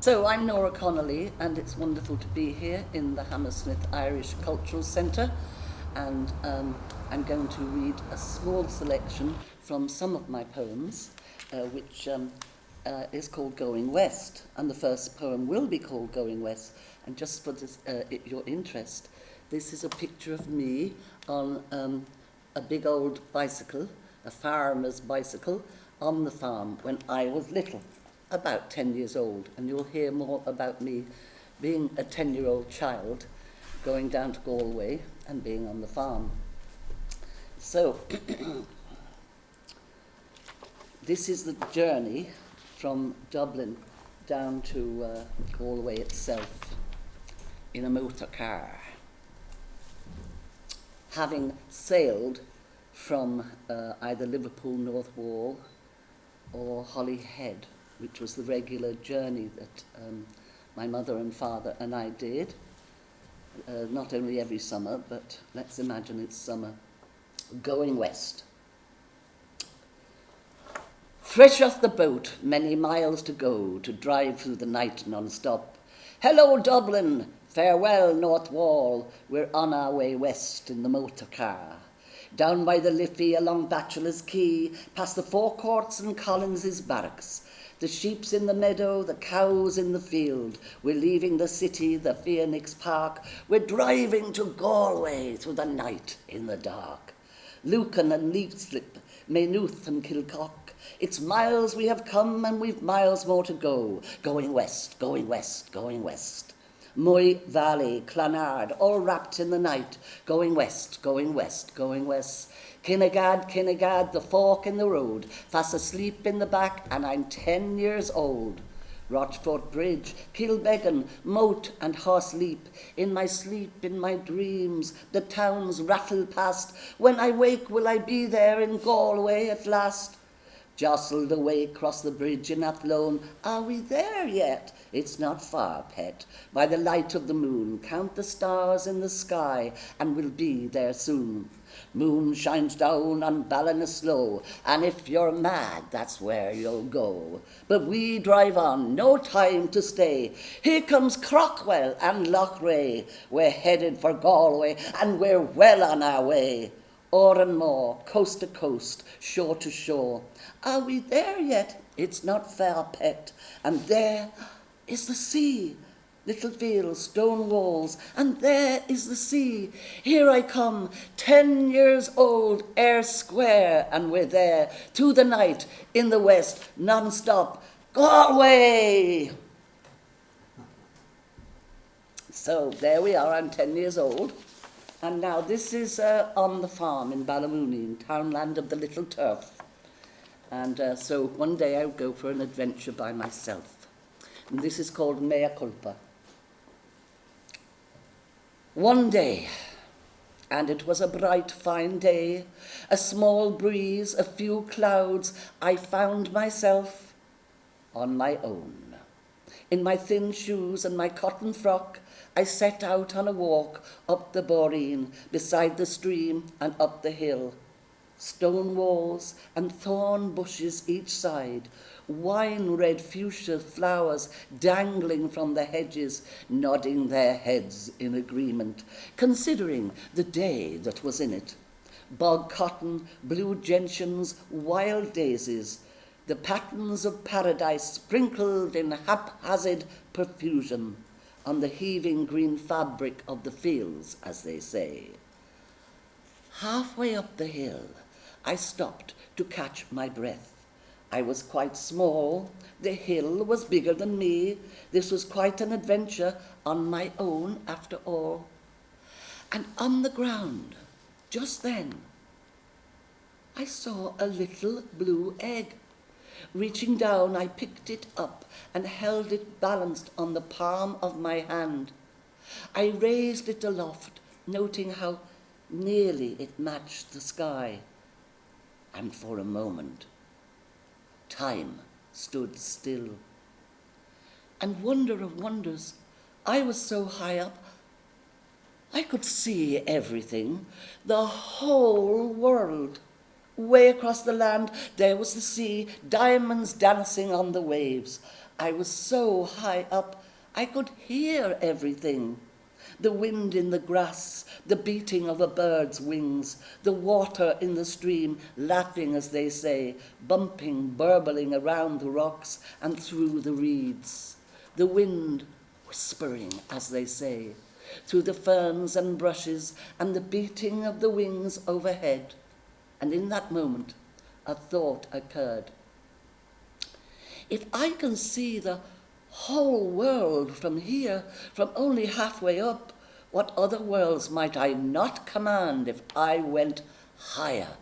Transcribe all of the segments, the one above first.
So I'm Nora Connolly, and it's wonderful to be here in the Hammersmith Irish Cultural Centre, and I'm going to read a small selection from some of my poems, which is called Going West, and the first poem will be called Going West. And just for this, your interest, this is a picture of me on a big old bicycle, a farmer's bicycle, on the farm when I was little, about 10 years old, and you'll hear more about me being a 10-year-old child, going down to Galway and being on the farm. So, this is the journey from Dublin down to Galway itself in a motor car, having sailed from either Liverpool North Wall or Holyhead, which was the regular journey that my mother and father and I did, not only every summer, but let's imagine it's summer, going west. Fresh off the boat, many miles to go, to drive through the night non-stop. Hello, Dublin, farewell, North Wall, we're on our way west in the motor car. Down by the Liffey, along Bachelor's Quay, past the forecourts and Collins's barracks. The sheep's in the meadow, the cow's in the field. We're leaving the city, the Phoenix Park. We're driving to Galway through the night in the dark. Lucan and Leafslip, Maynooth and Kilcock. It's miles we have come and we've miles more to go. Going west, going west, going west. Moy Valley, Clonard, all wrapped in the night. Going west, going west, going west. Kinnegad, Kinnegad, the fork in the road, fast asleep in the back, and I'm 10 years old. Rochfort Bridge, Kilbeggan, Moat and Horseleap. In my sleep, in my dreams, the towns rattle past. When I wake, will I be there in Galway at last? Jostled away across the bridge in Athlone. Are we there yet? It's not far, pet. By the light of the moon, count the stars in the sky, and we'll be there soon. Moon shines down on Ballymoneen, and if you're mad, that's where you'll go. But we drive on, no time to stay. Here comes Crockwell and Lochray. We're headed for Galway, and we're well on our way. O'er and more, coast to coast, shore to shore. Are we there yet? It's not far, pet. And there is the sea. Little fields, stone walls, and there is the sea. Here I come, 10 years old, Ayr Square, and we're there, through the night, in the west, non-stop, Galway! So there we are, I'm 10 years old, and now this is on the farm in Ballymoneen, Townland of the Little Turf. And so one day I'll go for an adventure by myself. And this is called Mayaculpa. One day, and it was a bright, fine day, a small breeze, a few clouds, I found myself on my own. In my thin shoes and my cotton frock, I set out on a walk up the Boreen, beside the stream and up the hill. Stone walls and thorn bushes each side, wine-red fuchsia flowers dangling from the hedges, nodding their heads in agreement, considering the day that was in it. Bog cotton, blue gentians, wild daisies, the patterns of paradise sprinkled in haphazard profusion on the heaving green fabric of the fields, as they say. Halfway up the hill, I stopped to catch my breath. I was quite small. The hill was bigger than me. This was quite an adventure on my own, after all. And on the ground, just then, I saw a little blue egg. Reaching down, I picked it up and held it balanced on the palm of my hand. I raised it aloft, noting how nearly it matched the sky. And for a moment, time stood still. And wonder of wonders, I was so high up, I could see everything, the whole world. Way across the land, there was the sea, diamonds dancing on the waves. I was so high up, I could hear everything. The wind in the grass, the beating of a bird's wings, the water in the stream, laughing as they say, bumping, burbling around the rocks and through the reeds. The wind whispering, as they say, through the ferns and brushes, and the beating of the wings overhead. And in that moment, a thought occurred. If I can see the whole world from here, from only halfway up, what other worlds might I not command if I went higher?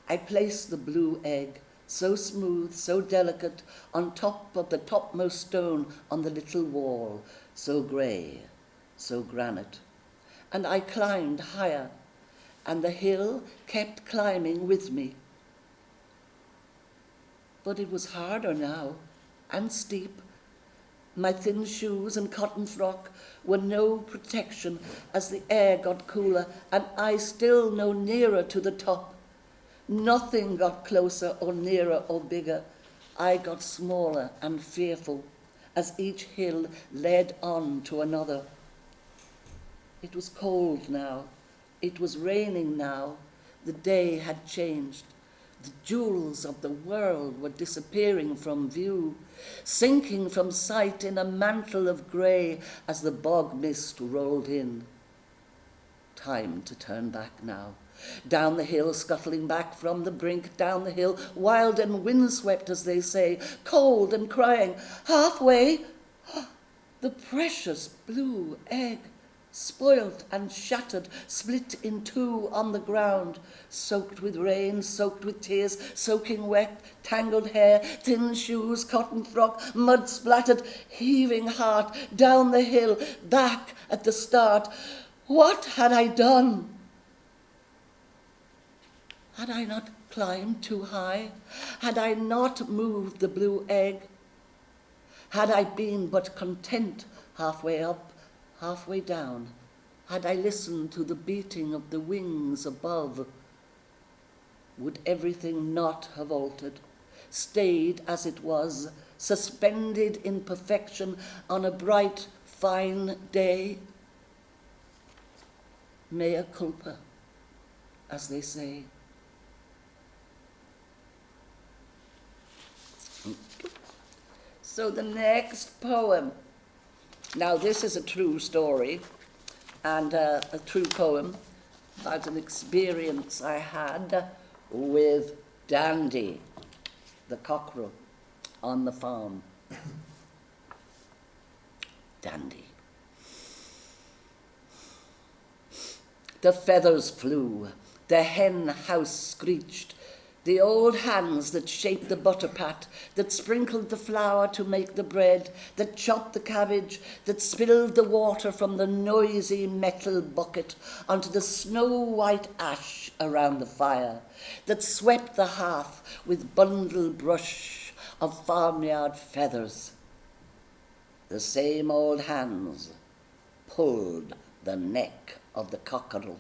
I placed the blue egg, so smooth, so delicate, on top of the topmost stone on the little wall, so grey, so granite. And I climbed higher, and the hill kept climbing with me. But it was harder now, and steep. My thin shoes and cotton frock were no protection as the air got cooler, and I still no nearer to the top. Nothing got closer or nearer or bigger. I got smaller and fearful as each hill led on to another. It was cold now. It was raining now. The day had changed. The jewels of the world were disappearing from view, sinking from sight in a mantle of grey as the bog mist rolled in. Time to turn back now. Down the hill, scuttling back from the brink, down the hill, wild and windswept, as they say, cold and crying, halfway, the precious blue egg, spoilt and shattered, split in two on the ground, soaked with rain, soaked with tears, soaking wet, tangled hair, thin shoes, cotton frock, mud splattered, heaving heart, down the hill, back at the start. What had I done? Had I not climbed too high? Had I not moved the blue egg? Had I been but content halfway up, halfway down? Had I listened to the beating of the wings above? Would everything not have altered, stayed as it was, suspended in perfection on a bright, fine day? Mayaculpa, as they say. So the next poem. Now this is a true story and a true poem about an experience I had with Dandy, the cockerel, on the farm. Dandy. The feathers flew, the hen house screeched, the old hands that shaped the butter pat, that sprinkled the flour to make the bread, that chopped the cabbage, that spilled the water from the noisy metal bucket onto the snow-white ash around the fire, that swept the hearth with bundle brush of farmyard feathers. The same old hands pulled the neck of the cockerel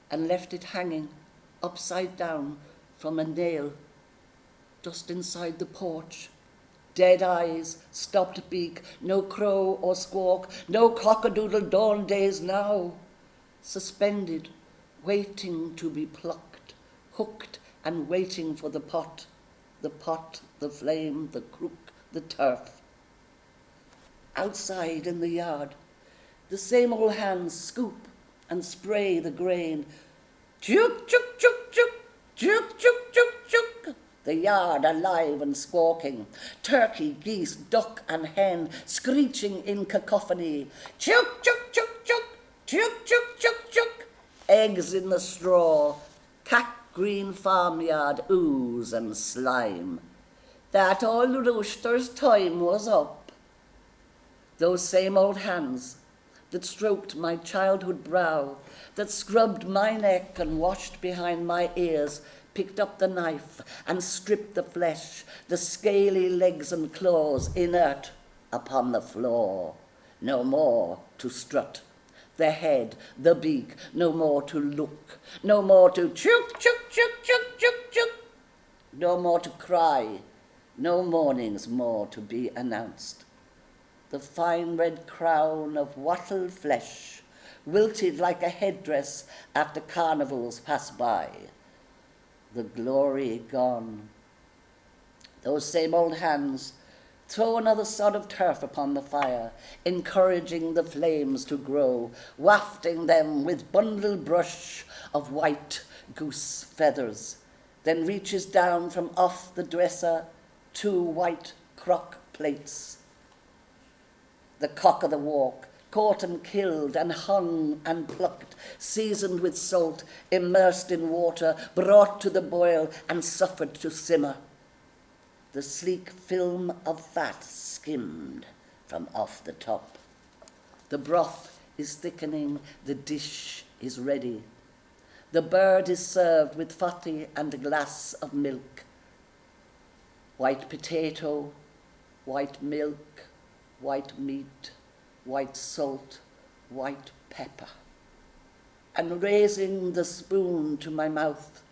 and left it hanging upside down from a nail just inside the porch. Dead eyes, stopped beak, no crow or squawk, no cockadoodle dawn days now. Suspended, waiting to be plucked, hooked and waiting for the pot, the flame, the crook, the turf. Outside in the yard, the same old hands scoop and spray the grain. Chook, chook, chook, chook. Chook, chook, chook, chook. The yard alive and squawking. Turkey, geese, duck and hen screeching in cacophony. Chook, chook, chook, chook. Chook, chook, chook, chook. Eggs in the straw. Cat-green farmyard ooze and slime. That old rooster's time was up. Those same old hands that stroked my childhood brow, that scrubbed my neck and washed behind my ears, picked up the knife and stripped the flesh, the scaly legs and claws inert upon the floor. No more to strut, the head, the beak, no more to look, no more to chook, chook, chook, chook, chook, chook, no more to cry, no mornings more to be announced. The fine red crown of wattled flesh, wilted like a headdress after carnivals pass by. The glory gone. Those same old hands throw another sod of turf upon the fire, encouraging the flames to grow, wafting them with bundled brush of white goose feathers, then reaches down from off the dresser 2 white crock plates. The cock of the walk, caught and killed and hung and plucked, seasoned with salt, immersed in water, brought to the boil and suffered to simmer. The sleek film of fat skimmed from off the top. The broth is thickening, the dish is ready. The bird is served with fatty and a glass of milk. White potato, white milk, white meat, white salt, white pepper. And raising the spoon to my mouth,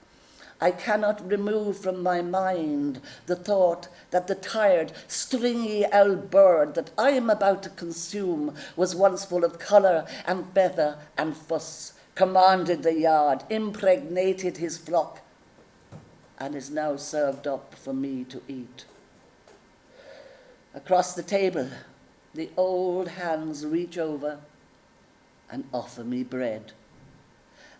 I cannot remove from my mind the thought that the tired, stringy old bird that I am about to consume was once full of colour and feather and fuss, commanded the yard, impregnated his flock, and is now served up for me to eat. Across the table, the old hands reach over and offer me bread.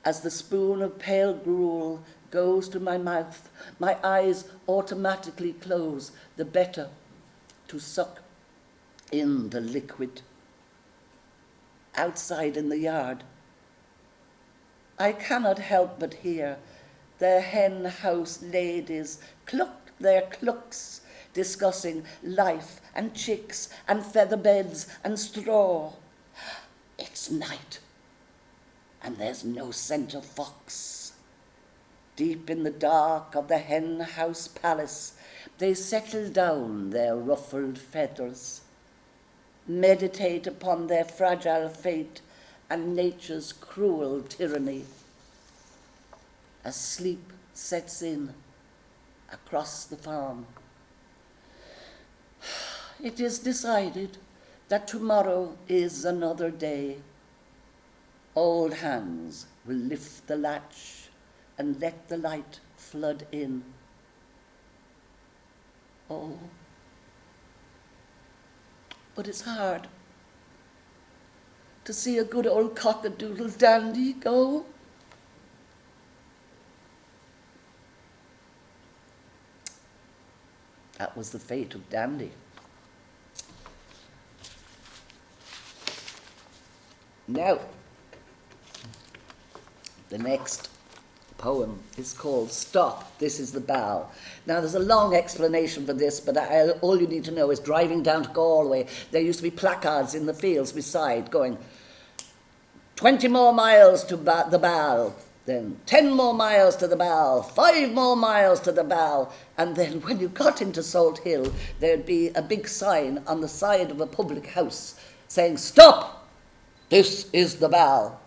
As the spoon of pale gruel goes to my mouth, my eyes automatically close, the better to suck in the liquid. Outside in the yard, I cannot help but hear the hen house ladies cluck their clucks, discussing life and chicks and feather beds and straw. It's night, and there's no scent of fox. Deep in the dark of the hen house palace, they settle down their ruffled feathers, meditate upon their fragile fate and nature's cruel tyranny. As sleep sets in across the farm, it is decided that tomorrow is another day. Old hands will lift the latch and let the light flood in. Oh, but it's hard to see a good old cock-a-doodle dandy go. That was the fate of Dandy. Now, the next poem is called Stop, This is the Bow. Now, there's a long explanation for this, but all you need to know is driving down to Galway, there used to be placards in the fields beside going, 20 more miles to the bow, then 10 more miles to the bow, 5 more miles to the bow, and then when you got into Salthill, there'd be a big sign on the side of a public house saying, Stop, this is the bow.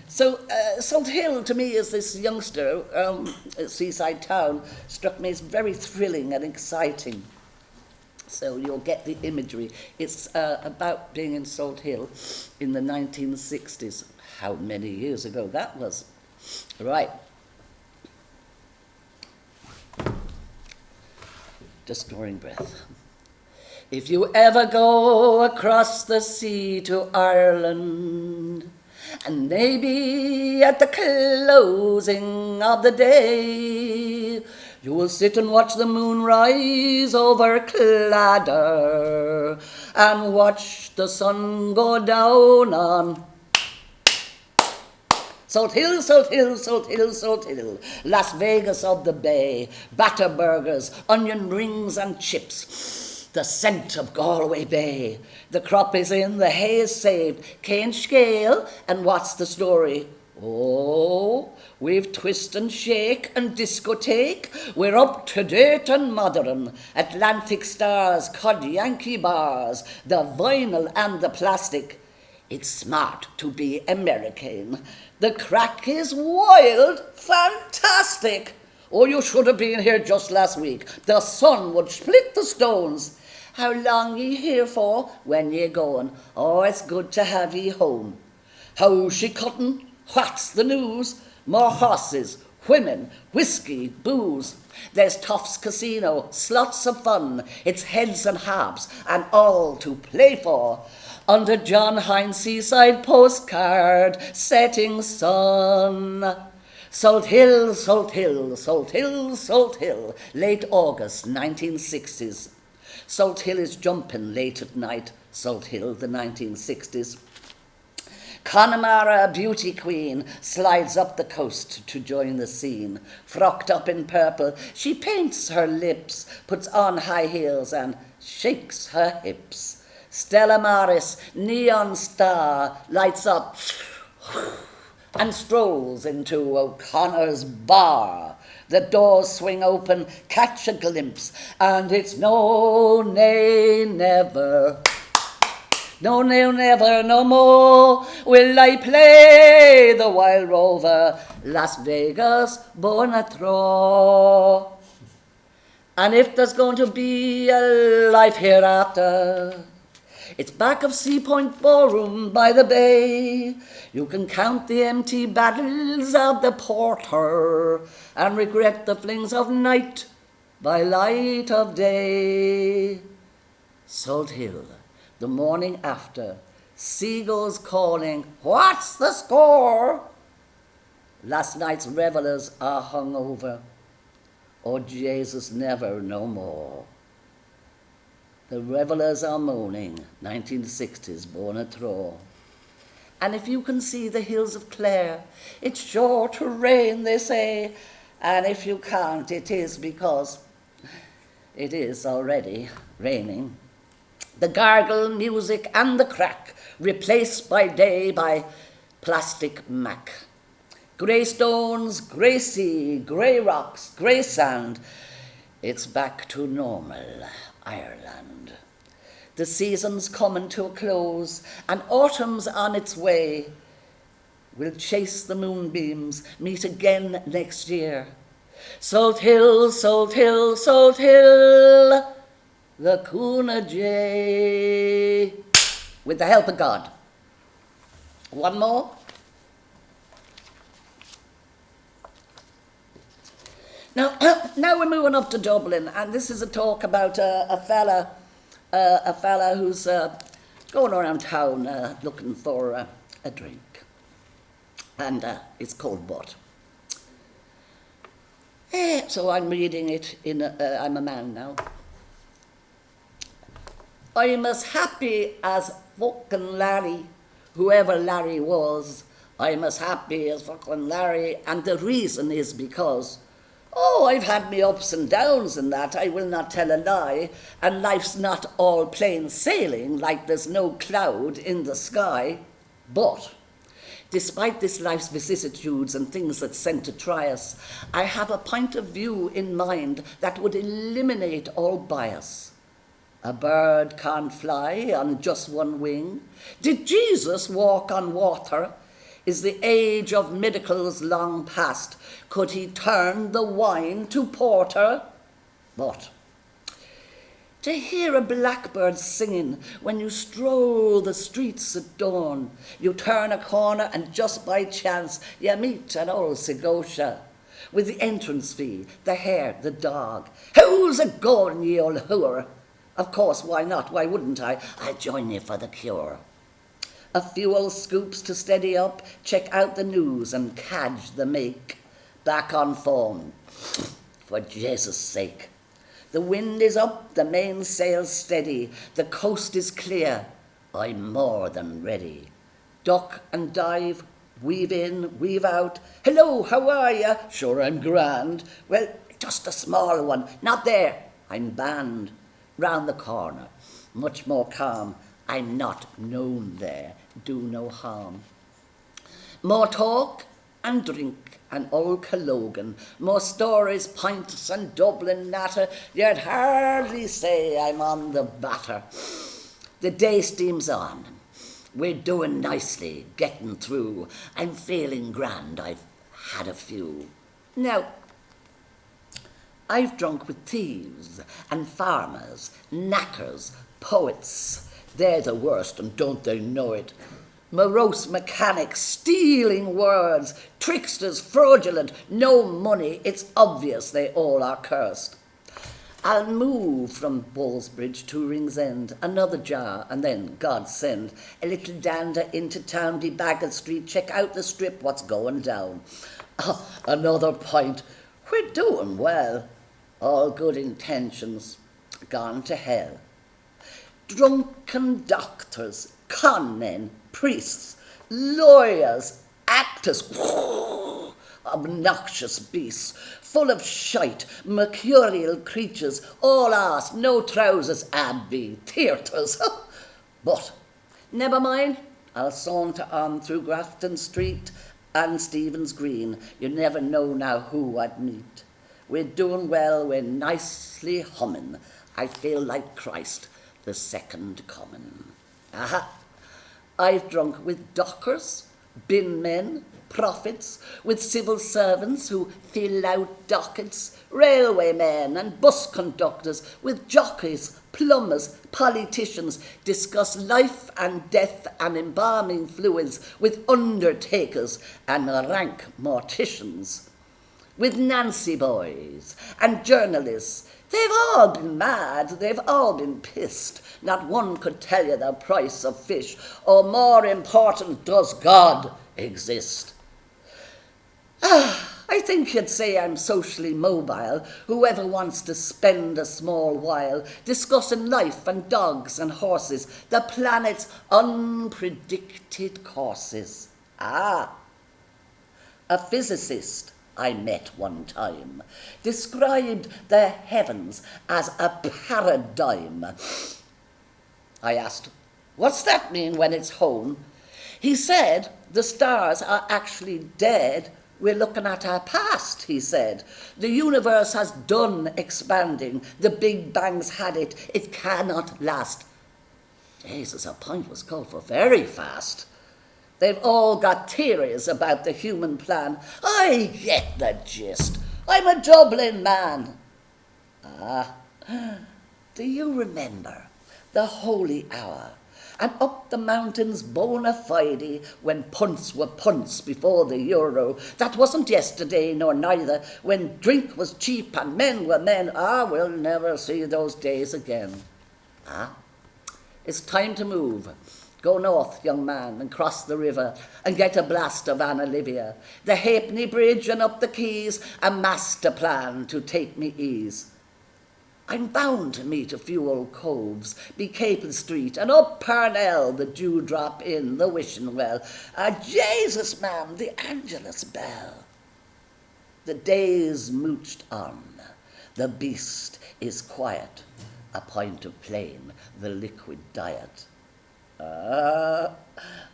So Salthill, to me, is this youngster, a seaside town, struck me as very thrilling and exciting. So you'll get the imagery. It's about being in Salthill in the 1960s. How many years ago that was. Right. Just drawing breath. If you ever go across the sea to Ireland, and maybe at the closing of the day, you will sit and watch the moon rise over Cladder and watch the sun go down on Salthill, Salthill, Salthill, Salthill, Las Vegas of the Bay, batter burgers, onion rings and chips, the scent of Galway Bay. The crop is in, the hay is saved, cane scale, and what's the story? Oh, we've twist and shake and discotheque, we're up to date and modern, Atlantic stars, cod Yankee bars, the vinyl and the plastic. It's smart to be American. The crack is wild, fantastic. Oh, you should have been here just last week. The sun would split the stones. How long ye here for? When ye going? Oh, it's good to have ye home. How's she cutting? What's the news? More horses, women, whiskey, booze. There's Tufts Casino, slots of fun. It's heads and halves, and all to play for. Under John Hines' seaside postcard, setting sun. Salthill, Salthill, Salthill, Salthill, late August 1960s. Salthill is jumping late at night, Salthill, the 1960s. Connemara, beauty queen, slides up the coast to join the scene. Frocked up in purple, she paints her lips, puts on high heels and shakes her hips. Stella Maris, neon star, lights up and strolls into O'Connor's bar. The doors swing open, catch a glimpse, and it's no, nay, never. No, no, never, no more will I play the wild rover, Las Vegas, born a throw. And if there's going to be a life hereafter, it's back of Sea Point Ballroom by the bay. You can count the empty battles of the porter and regret the flings of night by light of day. Salthill, the morning after, seagulls calling, what's the score? Last night's revellers are hung over. Oh, Jesus, never no more. The revellers are moaning, 1960s, born a throw. And if you can see the hills of Clare, it's sure to rain, they say. And if you can't, it is because it is already raining. The gargle, music, and the crack, replaced by day by plastic mac. Greystones, grey sea, grey rocks, grey sand. It's back to normal Ireland. The season's coming to a close, and autumn's on its way. We'll chase the moonbeams, meet again next year. Salthill, Salthill, Salthill, the Cuna Jay. With the help of God. One more. Now we're moving up to Dublin, and this is a talk about a fella who's going around town looking for a drink, and it's called what? So I'm reading it in. I'm a man now. I'm as happy as fucking Larry, whoever Larry was. I'm as happy as fucking Larry, and the reason is because. Oh, I've had me ups and downs and that, I will not tell a lie, and life's not all plain sailing like there's no cloud in the sky. But, despite this life's vicissitudes and things that sent to try us, I have a point of view in mind that would eliminate all bias. A bird can't fly on just one wing. Did Jesus walk on water? Is the age of miracles long past? Could he turn the wine to porter? But to hear a blackbird singing when you stroll the streets at dawn, you turn a corner and just by chance you meet an old Segotia with the entrance fee, the hare, the dog. How's it going, ye old whore? Of course, why not? Why wouldn't I? I'll join you for the cure. A few old scoops to steady up, check out the news and cadge the make. Back on form, for Jesus' sake. The wind is up, the mainsail's steady, the coast is clear, I'm more than ready. Duck and dive, weave in, weave out. Hello, how are ya? Sure, I'm grand. Well, just a small one, not there, I'm banned. Round the corner, much more calm. I'm not known there, do no harm. More talk and drink and old Cologan, more stories, pints and Dublin natter, you'd hardly say I'm on the batter. The day steams on, we're doing nicely, getting through. I'm feeling grand, I've had a few. Now, I've drunk with thieves and farmers, knackers, poets. They're the worst, and don't they know it? Morose mechanics, stealing words, tricksters, fraudulent, no money. It's obvious they all are cursed. I'll move from Ballsbridge to Ringsend, another jar, and then, God send, a little dander into town, debagger Street, check out the strip, what's going down. Oh, another pint. We're doing well. All good intentions, gone to hell. Drunken doctors, con men, priests, lawyers, actors, obnoxious beasts, full of shite, mercurial creatures, all arse, no trousers, abbey, theatres. But never mind, I'll saunter on through Grafton Street and Stephen's Green. You never know now who I'd meet. We're doing well, we're nicely humming. I feel like Christ, the second coming. Aha! I've drunk with dockers, bin men, prophets, with civil servants who fill out dockets, railway men and bus conductors, with jockeys, plumbers, politicians, discuss life and death and embalming fluids, with undertakers and rank morticians, with Nancy boys and journalists. They've all been mad, they've all been pissed. Not one could tell you the price of fish, or more important, does God exist? I think you'd say I'm socially mobile, whoever wants to spend a small while discussing life and dogs and horses, the planet's unpredicted courses. A physicist I met one time described the heavens as a paradigm. I asked, what's that mean when it's home? He said, the stars are actually dead. We're looking at our past, he said. The universe has done expanding. The Big Bang's had it. It cannot last. Jesus, a pint was called for very fast. They've all got theories about the human plan. I get the gist. I'm a Dublin man. Do you remember the holy hour, and up the mountains bona fide, when punts were punts before the euro? That wasn't yesterday nor neither, when drink was cheap and men were men. We'll never see those days again. It's time to move. Go north, young man, and cross the river, and get a blast of Anna Livia. The Halfpenny Bridge and up the quays, a master plan to take me ease. I'm bound to meet a few old coves, be Capel Street, and up Parnell, the Dewdrop Inn, the Wishing Well. Jesus, ma'am, the Angelus Bell. The days mooched on, the beast is quiet, a pint of plain, the liquid diet.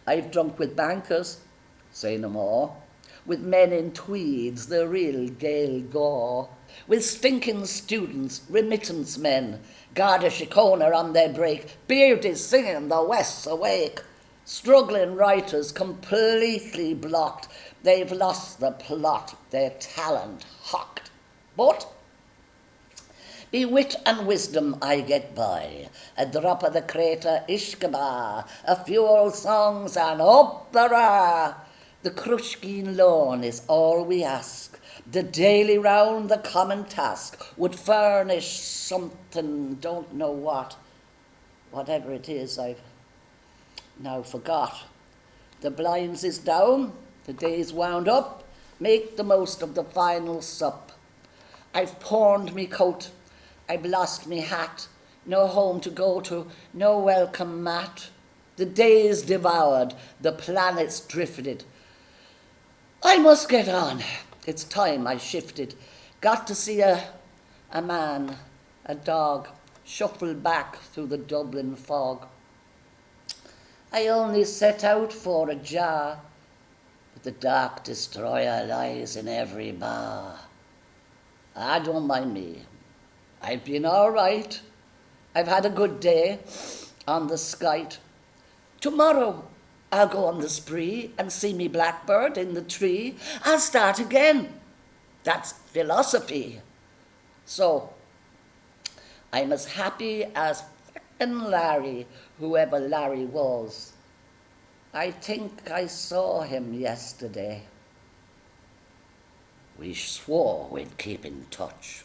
I've drunk with bankers, say no more, with men in tweeds, the real Gael gore, with stinking students, remittance men, Garda Síochána on their break, bearded singing the West's awake, struggling writers completely blocked, they've lost the plot, their talent hocked. But be wit and wisdom I get by, a drop of the crater Ishkaba, a few old songs and up the ra. The Crushkeen lawn is all we ask, the daily round the common task, would furnish something, don't know what, whatever it is I've now forgot. The blinds is down, the day's wound up, make the most of the final sup. I've pawned me coat, I've lost me hat, no home to go to, no welcome mat. The day's devoured, the planet's drifted. I must get on, it's time I shifted. Got to see a man, a dog, shuffle back through the Dublin fog. I only set out for a jar, but the dark destroyer lies in every bar. Don't mind me. I've been all right. I've had a good day on the skite. Tomorrow I'll go on the spree and see me blackbird in the tree. I'll start again. That's philosophy. So, I'm as happy as frickin' Larry, whoever Larry was. I think I saw him yesterday. We swore we'd keep in touch.